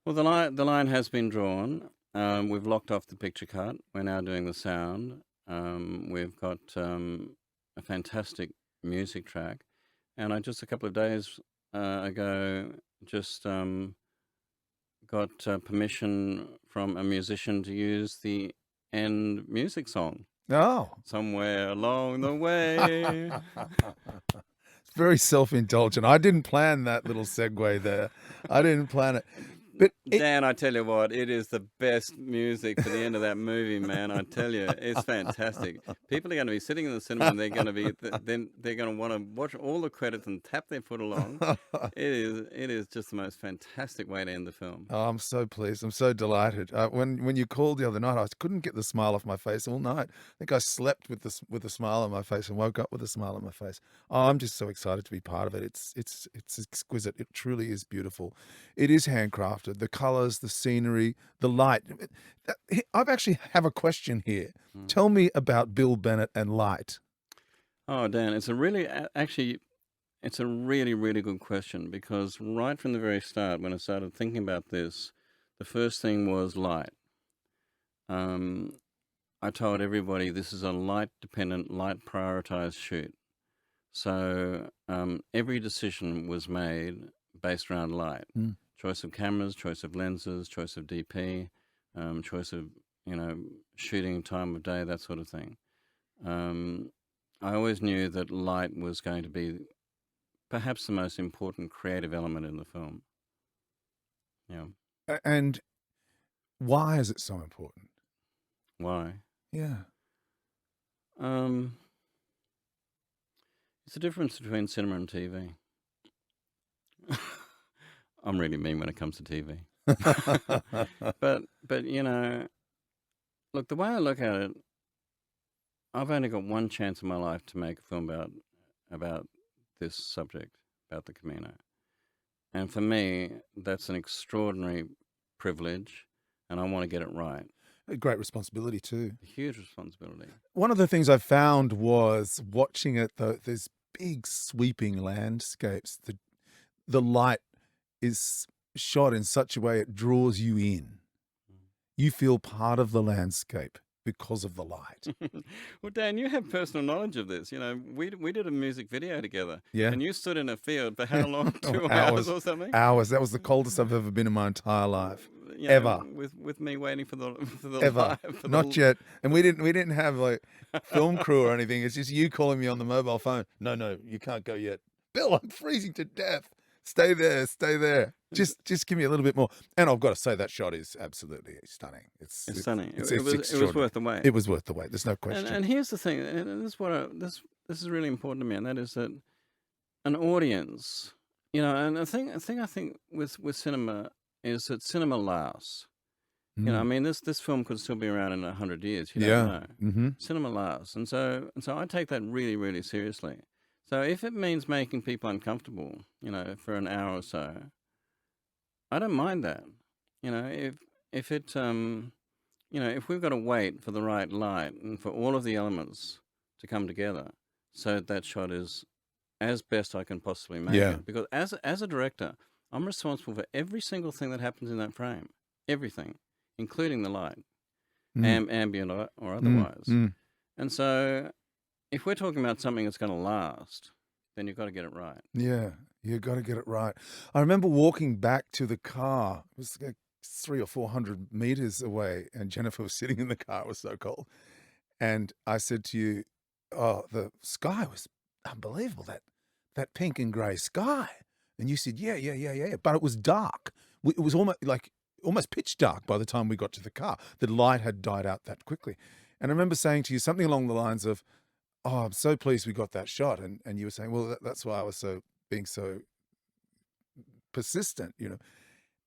Well, the line has been drawn. We've locked off the picture cut. We're now doing the sound. We've got a fantastic music track. And I just a couple of days ago just got permission from a musician to use the end music song. Oh. Somewhere along the way. It's very self-indulgent. I didn't plan that little segue there. I didn't plan it. But Dan, I tell you what, it is the best music for the end of that movie, man. I tell you, it's fantastic. People are going to be sitting in the cinema and they're going to want to watch all the credits and tap their foot along. It is just the most fantastic way to end the film. Oh, I'm so pleased. I'm so delighted. When you called the other night, I couldn't get the smile off my face all night. I think I slept with a smile on my face and woke up with a smile on my face. Oh, I'm just so excited to be part of it. It's exquisite. It truly is beautiful. It is handcrafted. The colors, the scenery, the light. I actually have a question here. Tell me about Bill Bennett and light. Oh, Dan, it's a really really good question, because right from the very start, when I started thinking about this, the first thing was light. I told everybody this is a light-dependent, light-prioritized shoot. So every decision was made based around light. Choice of cameras, choice of lenses, choice of DP, choice of, shooting time of day, that sort of thing. I always knew that light was going to be perhaps the most important creative element in the film. Yeah. And why is it so important? Why? Yeah. It's the difference between cinema and TV. I'm really mean when it comes to TV. But look, the way I look at it, I've only got one chance in my life to make a film about this subject. about the Camino. And for me, that's an extraordinary privilege, and I want to get it right. A great responsibility too. A huge responsibility. One of the things I found was watching it, though, there's big sweeping landscapes. The light is shot in such a way it draws you in. You feel part of the landscape because of the light. Well, Dan, you have personal knowledge of this. You know, we did a music video together. Yeah. And you stood in a field for how long? Oh, 2 hours or something? Hours. That was the coldest I've ever been in my entire life. You know, Ever. With me waiting for the Ever. live. For Not yet. And we didn't have like film crew or anything. It's just you calling me on the mobile phone. No, you can't go yet. Bill, I'm freezing to death. Stay there. Just give me a little bit more. And I've got to say that shot is absolutely stunning. It's stunning. It's It was worth the wait. It was worth the wait. There's no question. And here's the thing, and this is this is really important to me, and that is that an audience, you know, and a thing I think with cinema is that cinema lasts. You know, I mean, this film could still be around in 100 years. You don't know. Mm-hmm. Cinema lasts, and so I take that really, really seriously. So if it means making people uncomfortable, you know, for an hour or so, I don't mind that. You know, if it you know, if we've got to wait for the right light and for all of the elements to come together, so that shot is as best I can possibly make it. Because as a director, I'm responsible for every single thing that happens in that frame, everything, including the light, ambient or otherwise. And so, if we're talking about something that's going to last, then you've got to get it right. Yeah, you've got to get it right. I remember walking back to the car. It was like 300 or 400 meters away, and Jennifer was sitting in the car. It was so cold. And I said to you, oh, the sky was unbelievable, that pink and grey sky. And you said, yeah. But it was dark. It was almost pitch dark by the time we got to the car. The light had died out that quickly. And I remember saying to you something along the lines of, oh, I'm so pleased we got that shot. And you were saying, well, that's why I was being so persistent, you know.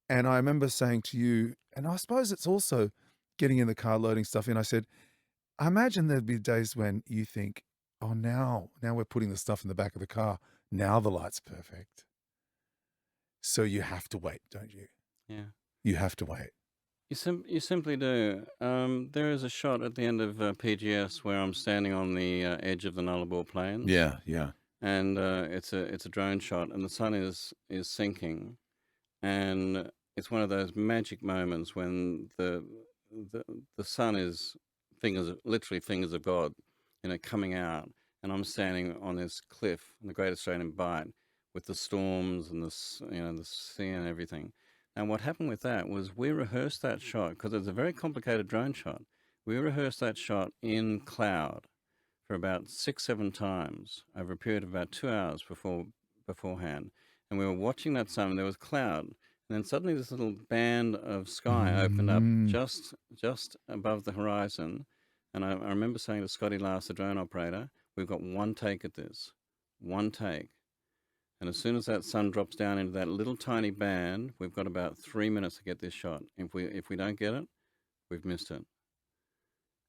And I remember saying to you, and I suppose it's also getting in the car, loading stuff in. I said, I imagine there'd be days when you think, oh, now we're putting the stuff in the back of the car. Now the light's perfect. So you have to wait, don't you? Yeah. You have to wait. You simply do. There is a shot at the end of PGS where I'm standing on the edge of the Nullarbor Plains. Yeah. And it's a drone shot, and the sun is sinking, and it's one of those magic moments when the sun is literally fingers of God, you know, coming out, and I'm standing on this cliff in the Great Australian Bight with the storms and the sea and everything. And what happened with that was we rehearsed that shot because it's a very complicated drone shot. We rehearsed that shot in cloud for about 6-7 times over a period of about 2 hours beforehand. And we were watching that sun, and there was cloud. And then suddenly this little band of sky opened up just above the horizon. And I remember saying to Scotty Last, the drone operator, we've got one take at this. One take. And as soon as that sun drops down into that little tiny band, we've got about 3 minutes to get this shot. If we don't get it, we've missed it.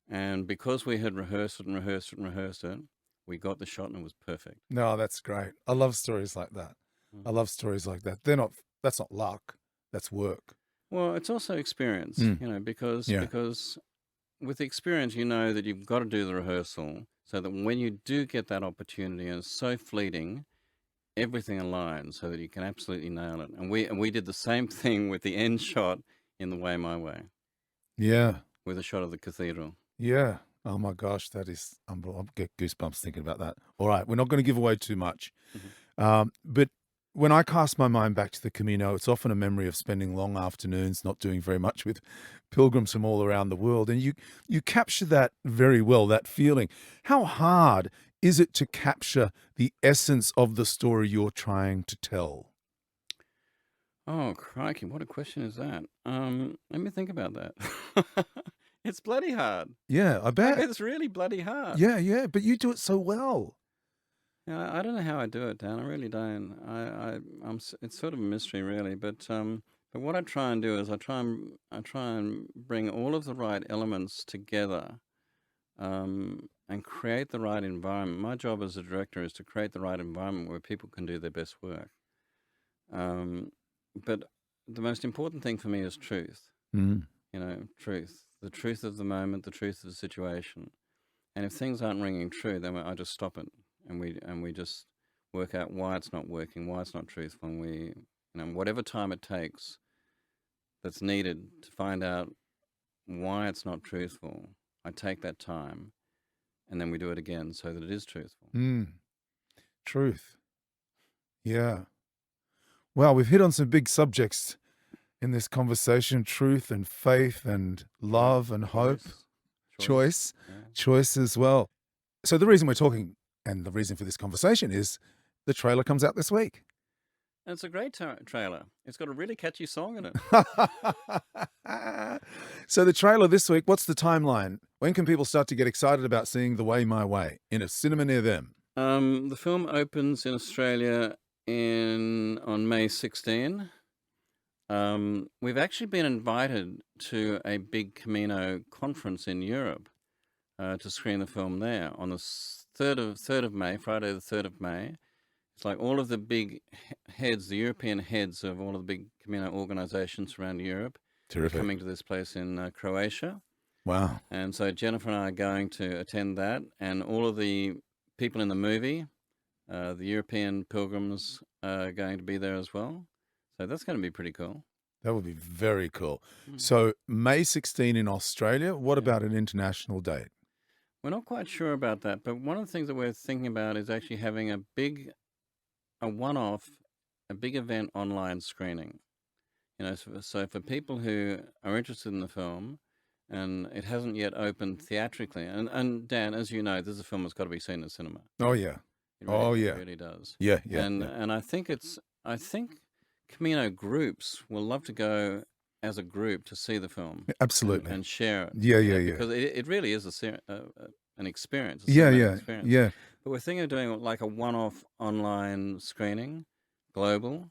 And because we had rehearsed it, we got the shot and it was perfect. No, that's great. I love stories like that. I love stories like that. That's not luck. That's work. Well, it's also experience, you know, because with experience, you know that you've got to do the rehearsal so that when you do get that opportunity, and it's so fleeting, everything aligns so that you can absolutely nail it. And we did the same thing with the end shot in The Way My Way. Yeah. With a shot of the cathedral. Yeah. Oh my gosh, that is unbelievable. I get goosebumps thinking about that. All right, we're not going to give away too much. But when I cast my mind back to the Camino, it's often a memory of spending long afternoons not doing very much with pilgrims from all around the world. And you capture that very well, that feeling. How hard is it to capture the essence of the story you're trying to tell? Oh, crikey, what a question is that? Let me think about that. It's bloody hard. Yeah, I bet. It's really bloody hard. Yeah, but you do it so well. Yeah, I don't know how I do it, Dan. I really don't. It's sort of a mystery, really. But what I try and do is I try and bring all of the right elements together and create the right environment. My job as a director is to create the right environment where people can do their best work. But the most important thing for me is truth. Mm. Truth. The truth of the moment, the truth of the situation. And if things aren't ringing true, then I just stop it, and we just work out why it's not working, why it's not truthful, and we, whatever time it takes that's needed to find out why it's not truthful, I take that time, and then we do it again so that it is truthful. Truth. Yeah. Well, we've hit on some big subjects in this conversation: truth and faith and love and hope. Choice as well. So the reason we're talking and the reason for this conversation is the trailer comes out this week. And it's a great trailer. It's got a really catchy song in it. So the trailer this week, what's the timeline? When can people start to get excited about seeing The Way, My Way in a cinema near them? The film opens in Australia on May 16. We've actually been invited to a big Camino conference in Europe to screen the film there on the 3rd of May, Friday the 3rd of May. It's like all of the big heads, the European heads of all of the big Camino organizations around Europe, Terrific. coming to this place in Croatia. Wow. And so Jennifer and I are going to attend that, and all of the people in the movie, the European pilgrims, are going to be there as well. So that's going to be pretty cool. That would be very cool. So May 16 in Australia. What about an international date? We're not quite sure about that, but one of the things that we're thinking about is actually having a big event online screening. So for people who are interested in the film, and it hasn't yet opened theatrically, and Dan, as you know, this is a film that's got to be seen in cinema. Oh yeah. It really does. Yeah. And I think Camino groups will love to go as a group to see the film. Absolutely. And share it. Yeah. Because it really is an experience. Experience. Yeah. But we're thinking of doing like a one-off online screening, global,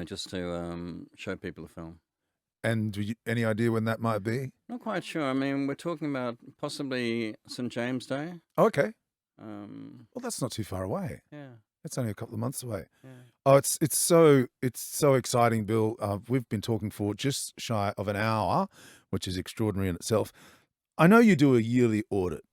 just to show people the film. And any idea when that might be? Not quite sure. I mean, we're talking about possibly St. James Day. Okay. Well, that's not too far away. Yeah. It's only a couple of months away. Yeah. Oh, it's so exciting, Bill. We've been talking for just shy of an hour, which is extraordinary in itself. I know you do a yearly audit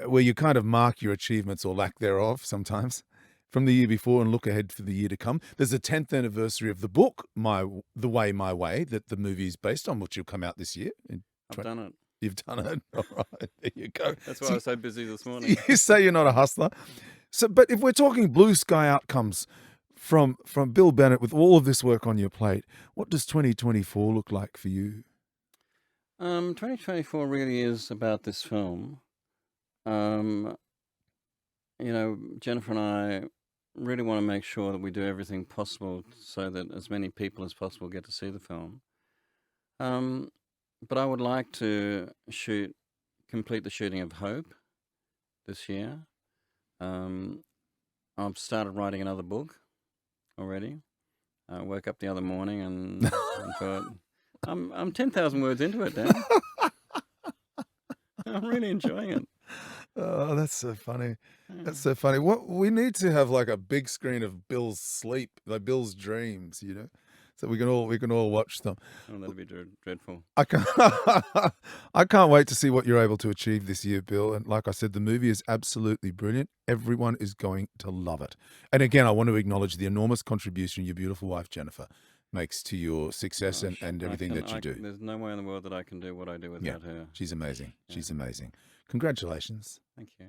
where you kind of mark your achievements or lack thereof sometimes from the year before and look ahead for the year to come. There's a 10th anniversary of the book, The Way, My Way, that the movie is based on, which will come out this year. I've done it. You've done it. All right, there you go. That's why I was so busy this morning. You say you're not a hustler. So, but if we're talking blue sky outcomes from Bill Bennett with all of this work on your plate, what does 2024 look like for you? 2024 really is about this film. Jennifer and I really want to make sure that we do everything possible so that as many people as possible get to see the film. But I would like to complete the shooting of Hope this year. I've started writing another book already. I woke up the other morning and thought, I'm 10,000 words into it, Dan. I'm really enjoying it. Oh, that's so funny. That's so funny. What we need to have like a big screen of Bill's sleep, like Bill's dreams, so we can all watch them. Oh, that'd be dreadful. I can't wait to see what you're able to achieve this year, Bill. And like I said, the movie is absolutely brilliant. Everyone is going to love it. And again, I want to acknowledge the enormous contribution your beautiful wife Jennifer makes to your success and everything that you do. There's no way in the world that I can do what I do without her. She's amazing. Yeah. She's amazing. Congratulations. Thank you.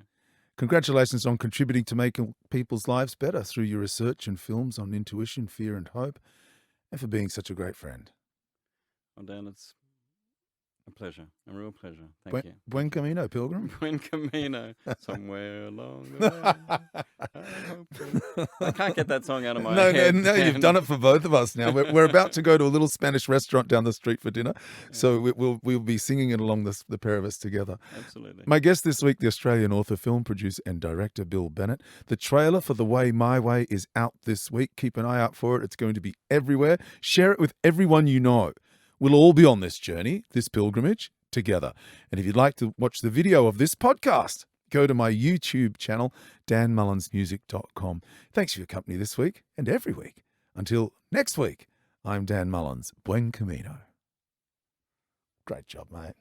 Congratulations on contributing to making people's lives better through your research and films on intuition, fear, and hope, and for being such a great friend. Well, Dan, it's a pleasure, a real pleasure. Thank you. Buen Camino, Pilgrim. Buen Camino, somewhere along the way. I can't get that song out of my head. No, you've done it for both of us now. We're about to go to a little Spanish restaurant down the street for dinner, so we'll be singing it along the pair of us together. Absolutely. My guest this week, the Australian author, film producer and director Bill Bennett. The trailer for The Way, My Way is out this week. Keep an eye out for it. It's going to be everywhere. Share it with everyone you know. We'll all be on this journey, this pilgrimage, together. And if you'd like to watch the video of this podcast, go to my YouTube channel, danmullinsmusic.com. Thanks for your company this week and every week. Until next week, I'm Dan Mullins. Buen Camino. Great job, mate.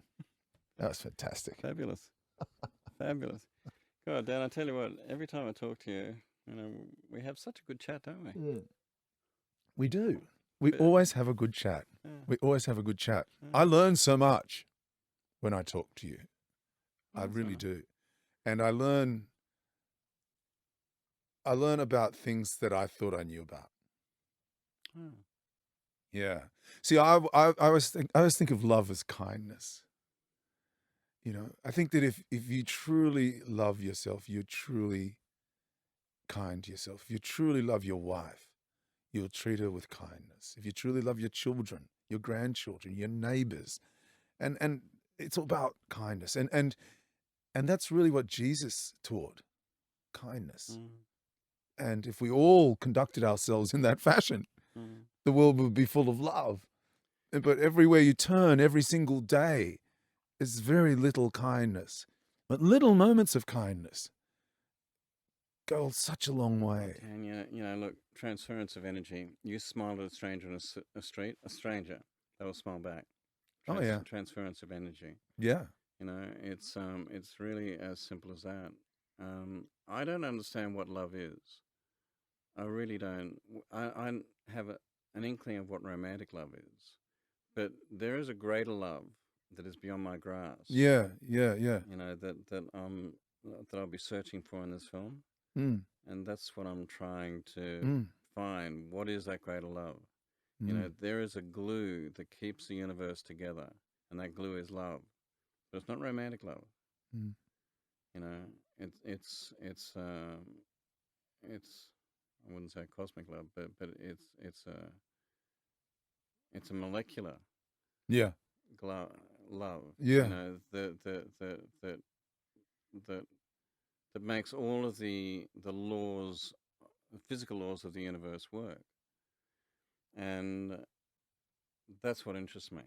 That was fantastic. Fabulous. Fabulous. God, Dan, I tell you what, every time I talk to you, we have such a good chat, don't we? We do. We always have a good chat. Yeah. We always have a good chat. Yeah. I learn so much when I talk to you. I That's really nice. do. And I learn about things that I thought I knew about. Oh. Yeah. See, I always think of love as kindness. I think that if you truly love yourself, you're truly kind to yourself. If you truly love your wife, you'll treat her with kindness. If you truly love your children, your grandchildren, your neighbors, and it's all about kindness. And that's really what Jesus taught, kindness. And if we all conducted ourselves in that fashion, the world would be full of love. But everywhere you turn, every single day, is very little kindness. But little moments of kindness go such a long way. And look, transference of energy. You smile at a stranger in a street, a stranger, they'll smile back. Transference of energy. Yeah. It's really as simple as that. I don't understand what love is. I really don't. I have an inkling of what romantic love is, but there is a greater love that is beyond my grasp. Yeah. That I'll be searching for in this film, and that's what I'm trying to find. What is that greater love? There is a glue that keeps the universe together, and that glue is love. But it's not romantic love. It's I wouldn't say cosmic love, but it's a molecular love. Yeah. That makes all of the laws, the physical laws of the universe work, and that's what interests me.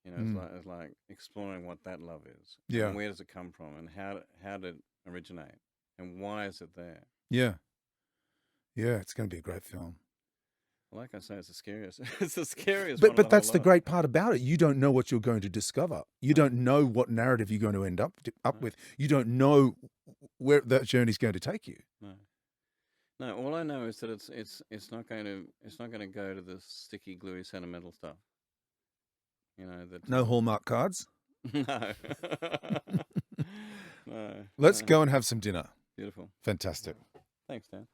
It's like exploring what that love is. Yeah. And where does it come from, and how did it originate, and why is it there? Yeah. Yeah, it's going to be a great film. Like I say, it's the scariest. It's the scariest. But that's the great part about it. You don't know what you're going to discover. You don't know what narrative you're going to end up with. You don't know where that journey's going to take you. No. All I know is that it's not going to go to the sticky, gluey, sentimental stuff. No Hallmark cards. No. No. Let's go and have some dinner. Beautiful. Fantastic. Thanks, Dan.